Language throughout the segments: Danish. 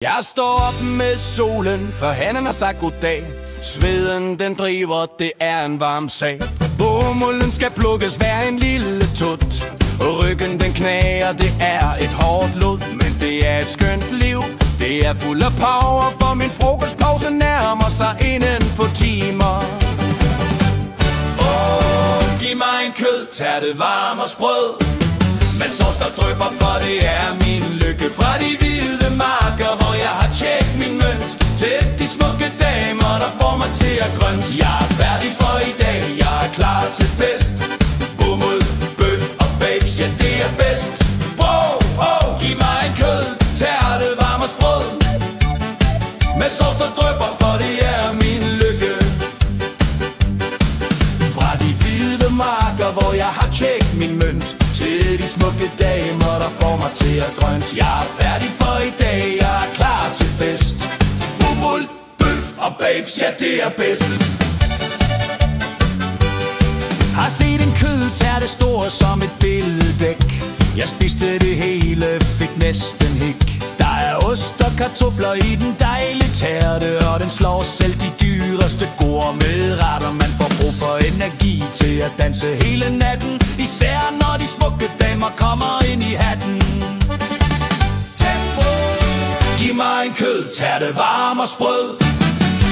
Jeg står op med solen, for han har sagt goddag. Sveden den driver, det er en varm sag. Bomulden skal plukkes hver en lille tut. Ryggen den knager, det er et hårdt lod. Men det er et skønt liv, det er fuld af power. For min frokostpause nærmer sig inden for timer. Giv mig en kødtærte, varm og sprød med sovs der drypper, for det er min lykke. Fra de hvide marker, hvor jeg har tjekket min mønt, til de smukke damer, der får mig til at grønt. Jeg er færdig for i dag, jeg er klar til fest. Bomuld, bøf og babes, ja det er bedst. Giv mig en kødtærte, varm og sprød med sovs der drypper, for det er min lykke. Fra de hvide marker, hvor jeg har tjekket min mønt, til de smukke damer, der får mig til at grønt. Jeg er færdig for i dag, jeg er klar til fest. Bomuld, bøf og babes, ja det er bedst. Har set en kødtærte stor som et billedæk. Jeg spiste det hele, fik næsten hik. Der er ost og kartofler i den dejlige tærte, og den slår selv de dyreste gourmetretter. Man får brug for energi til at danse hele natten, især når de smukke damer kommer ind i hatten. Giv mig en kødtærte, varm og sprød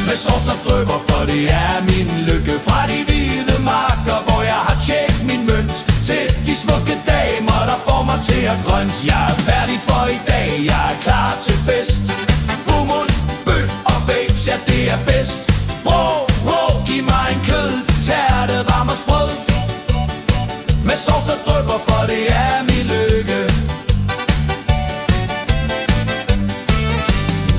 med sovs der drypper, for det er min lykke. Fra de hvide marker, hvor jeg har tjekket min mønt, til de smukke damer, der får mig til at grønt. Jeg er færdig for i dag, jeg er klar til fest. Bomuld, bøf og babes, ja det er bedst. Giv mig en kødtærte, varm og sprød med sovs der drypper, for det er min lykke.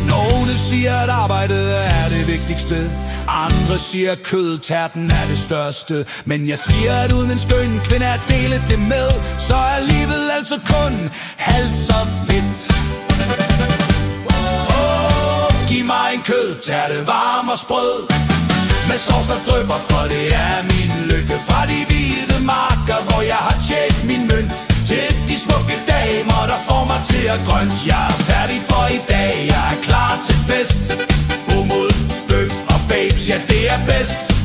Nogle siger, at arbejdet er det vigtigste, andre siger, at kødtærten er det største. Men jeg siger, at uden en skøn kvinde at dele det med, så er livet altså kun halvt så fedt. Giv mig en kødtærte, varm og sprød med sovs der drypper, for det er min lykke. Fra de hvide marker, hvor jeg har tjekket min mønt, til de smukke damer, der får mig til at grønt. Jeg er færdig for i dag, jeg er klar til fest. Bomuld, bøf og babes, ja det er bedst.